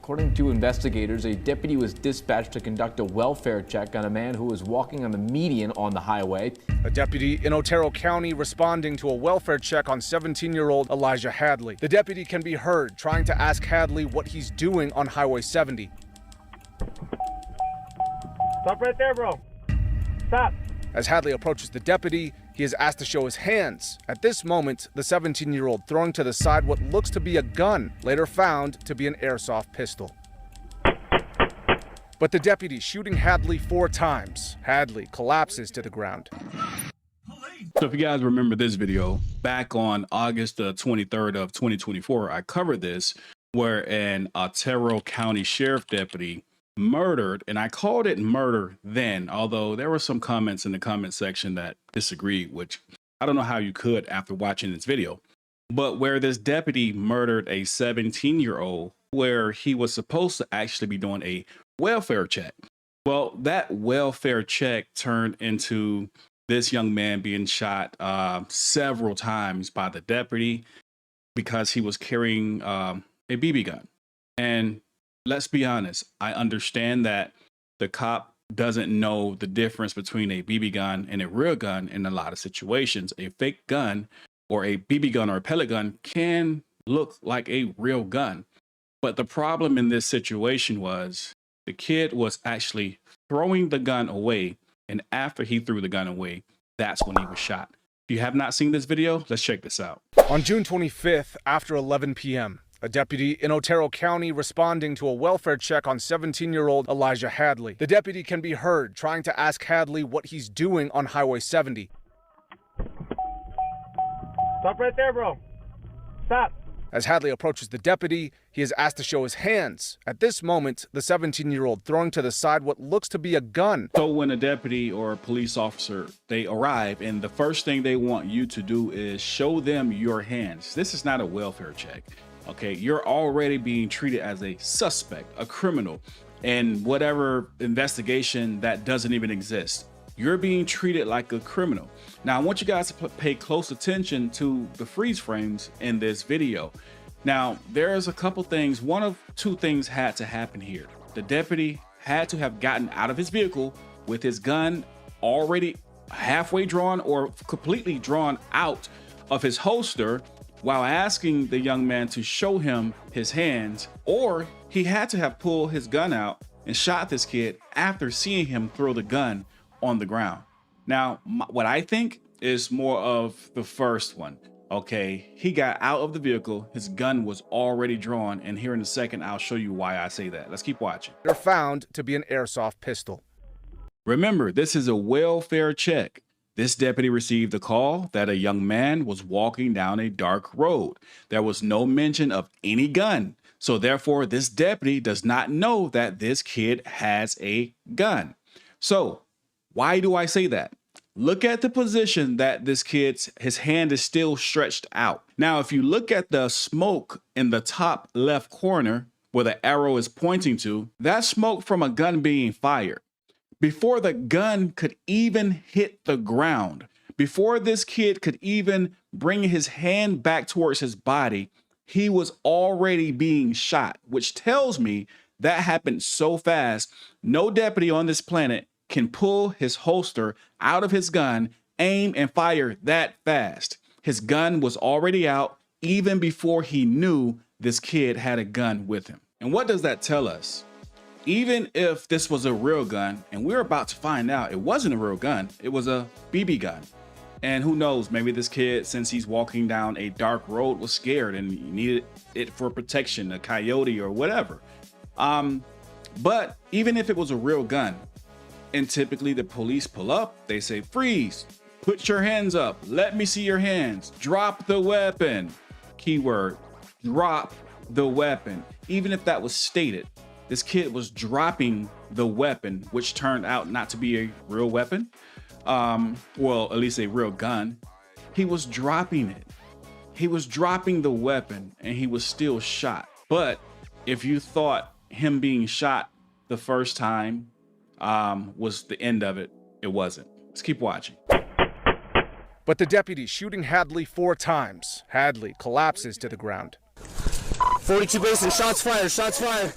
According to investigators, a deputy was dispatched to conduct a welfare check on a man who was walking on the median on the highway. A deputy in Otero County responding to a welfare check on 17-year-old Elijah Hadley. The deputy can be heard trying to ask Hadley what he's doing on Highway 70. Stop right there, bro. Stop. As Hadley approaches the deputy, he is asked to show his hands. At this moment, the 17-year-old throwing to the side what looks to be a gun, later found to be an airsoft pistol. But the deputy shooting Hadley 4 times. Hadley collapses to the ground. So if you guys remember this video, back on August 23rd of 2024, I covered this where an Otero County Sheriff deputy murdered, and I called it murder then, although there were some comments in the comment section that disagreed, which I don't know how you could after watching this video, but where this deputy murdered a 17-year-old where he was supposed to actually be doing a welfare check. Well, that welfare check turned into this young man being shot several times by the deputy because he was carrying a BB gun. And let's be honest, I understand that the cop doesn't know the difference between a BB gun and a real gun in a lot of situations. A fake gun or a BB gun or a pellet gun can look like a real gun. But the problem in this situation was the kid was actually throwing the gun away, and after he threw the gun away, that's when he was shot. If you have not seen this video, let's check this out. On June 25th, after 11 p.m., a deputy in Otero County responding to a welfare check on 17-year-old Elijah Hadley. The deputy can be heard trying to ask Hadley what he's doing on Highway 70. Stop right there, bro. Stop. As Hadley approaches the deputy, he is asked to show his hands. At this moment, the 17-year-old throwing to the side what looks to be a gun. So when a deputy or a police officer, they arrive, and the first thing they want you to do is show them your hands. This is not a welfare check. Okay, you're already being treated as a suspect, a criminal, and whatever investigation that doesn't even exist. You're being treated like a criminal. Now, I want you guys to pay close attention to the freeze frames in this video. Now, there's a couple things. One of two things had to happen here. The deputy had to have gotten out of his vehicle with his gun already halfway drawn or completely drawn out of his holster while asking the young man to show him his hands, or he had to have pulled his gun out and shot this kid after seeing him throw the gun on the ground. Now, what I think is more of the first one. Okay, he got out of the vehicle, his gun was already drawn, and here in a second, I'll show you why I say that. Let's keep watching. They're found to be an airsoft pistol. Remember, this is a welfare check. This deputy received a call that a young man was walking down a dark road. There was no mention of any gun. So therefore, this deputy does not know that this kid has a gun. So why do I say that? Look at the position that this his hand is still stretched out. Now, if you look at the smoke in the top left corner where the arrow is pointing to, that's smoke from a gun being fired. Before the gun could even hit the ground, before this kid could even bring his hand back towards his body, he was already being shot, which tells me that happened so fast. No deputy on this planet can pull his holster out of his gun, aim, and fire that fast. His gun was already out even before he knew this kid had a gun with him. And what does that tell us? Even if this was a real gun, and we're about to find out it wasn't a real gun, it was a BB gun. And who knows, maybe this kid, since he's walking down a dark road, was scared and needed it for protection, a coyote or whatever. But even if it was a real gun, and typically the police pull up, they say, freeze, put your hands up, let me see your hands, drop the weapon. Keyword, drop the weapon. Even if that was stated, this kid was dropping the weapon, which turned out not to be a real weapon. Well, at least a real gun. He was dropping it. He was dropping the weapon and he was still shot. But if you thought him being shot the first time was the end of it, it wasn't. Let's keep watching. But the deputy shooting Hadley 4 times. Hadley collapses to the ground. 42 Basin, shots fired, shots fired.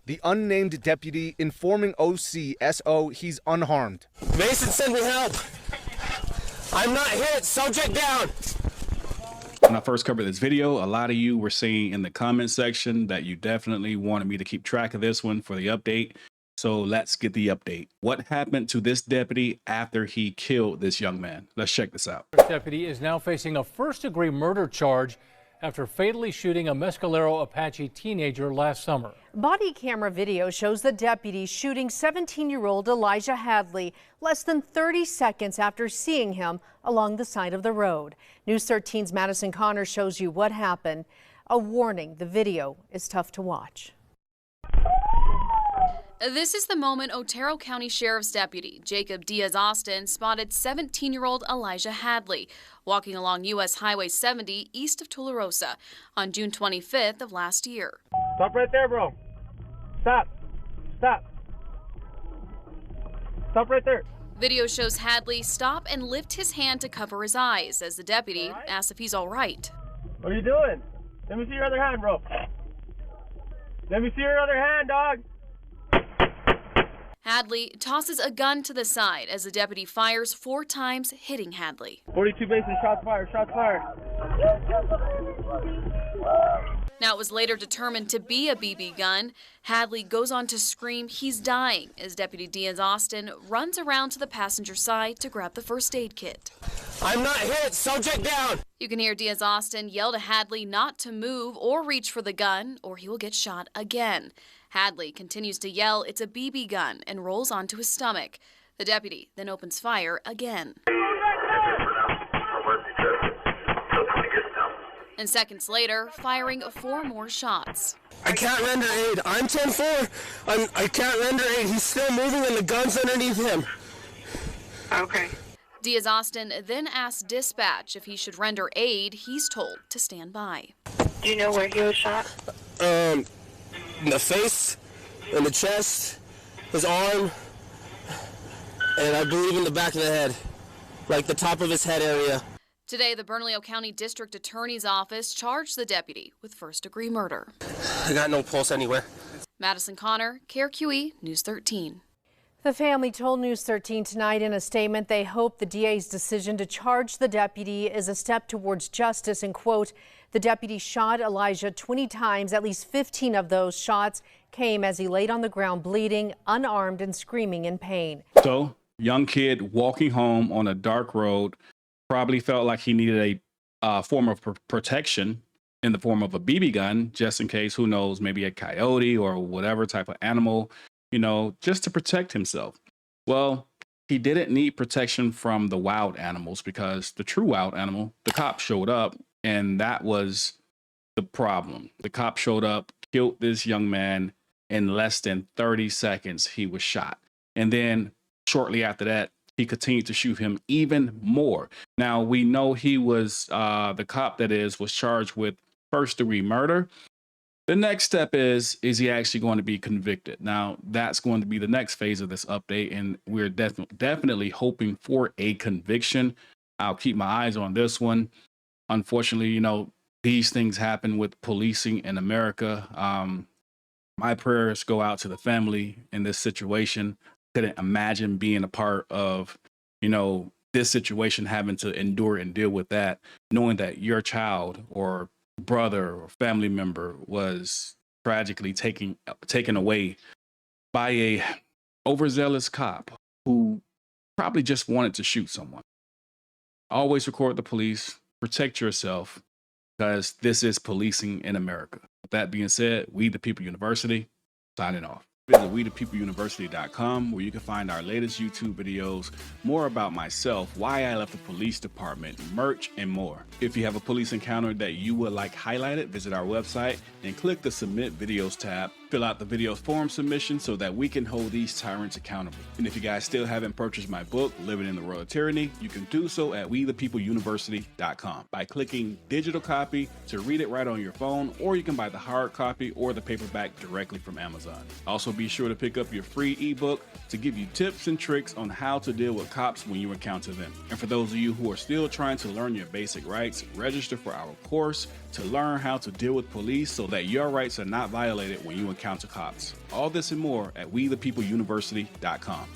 The unnamed deputy informing OC/SO he's unharmed. Mason, send me help. I'm not hit, subject down. When I first covered this video, a lot of you were saying in the comment section that you definitely wanted me to keep track of this one for the update. So let's get the update. What happened to this deputy after he killed this young man? Let's check this out. Deputy is now facing a first-degree murder charge after fatally shooting a Mescalero Apache teenager last summer. Body camera video shows the deputy shooting 17-year-old Elijah Hadley less than 30 seconds after seeing him along the side of the road. News 13's Madison Connor shows you what happened. A warning, the video is tough to watch. This is the moment Otero County Sheriff's Deputy Jacob Diaz-Austin spotted 17-year-old Elijah Hadley walking along U.S. Highway 70 east of Tularosa on June 25th of last year. Stop right there, bro. Stop. Stop. Stop right there. Video shows Hadley stop and lift his hand to cover his eyes as the deputy asks if he's all right. What are you doing? Let me see your other hand, bro. Let me see your other hand, dog. Hadley tosses a gun to the side as the deputy fires 4 times, hitting Hadley. 42 Basin, shots fired, shots fired. Now it was later determined to be a BB gun. Hadley goes on to scream he's dying as Deputy Diaz-Austin runs around to the passenger side to grab the first aid kit. I'm not hit, subject down. You can hear Diaz-Austin yell to Hadley not to move or reach for the gun or he will get shot again. Hadley continues to yell it's a BB gun and rolls onto his stomach. The deputy then opens fire again. And seconds later, firing 4 more shots. I can't render aid. I'm 10-4. I can't render aid. He's still moving and the gun's underneath him. Okay. Diaz-Austin then asks dispatch if he should render aid. He's told to stand by. Do you know where he was shot? In the face, in the chest, his arm, and I believe in the back of the head, like the top of his head area. Today, the Bernalillo County District Attorney's Office charged the deputy with first-degree murder. I got no pulse anywhere. Madison Connor, KRQE, News 13. The family told News 13 tonight in a statement they hope the DA's decision to charge the deputy is a step towards justice and, quote, the deputy shot Elijah 20 times. At least 15 of those shots came as he laid on the ground bleeding, unarmed and screaming in pain. So, young kid walking home on a dark road, probably felt like he needed a form of protection in the form of a BB gun, just in case, who knows, maybe a coyote or whatever type of animal, you know, just to protect himself. Well, he didn't need protection from the wild animals because the true wild animal, the cop, showed up, and that was the problem. The cop showed up, killed this young man. In less than 30 seconds, he was shot. And then shortly after that, he continued to shoot him even more. Now, we know he was, the cop that is, was charged with first-degree murder. The next step is he actually going to be convicted? Now, that's going to be the next phase of this update, and we're definitely hoping for a conviction. I'll keep my eyes on this one. Unfortunately, you know, these things happen with policing in America. My prayers go out to the family in this situation. Couldn't imagine being a part of, you know, this situation, having to endure and deal with that, knowing that your child or brother or family member was tragically taken away by a overzealous cop who probably just wanted to shoot someone. Always record the police, protect yourself, because this is policing in America. With that being said, We the People University, signing off. Visit WeThePeopleUniversity.com, where you can find our latest YouTube videos, more about myself, why I left the police department, merch, and more. If you have a police encounter that you would like highlighted, visit our website and click the Submit Videos tab Fill out the video's form submission so that we can hold these tyrants accountable. And if you guys still haven't purchased my book, Living in the Royal Tyranny, you can do so at WeThePeopleUniversity.com by clicking digital copy to read it right on your phone, or you can buy the hard copy or the paperback directly from Amazon. Also, be sure to pick up your free ebook to give you tips and tricks on how to deal with cops when you encounter them. And for those of you who are still trying to learn your basic rights, register for our course to learn how to deal with police so that your rights are not violated when you encounter cops. All this and more at WeThePeopleUniversity.com.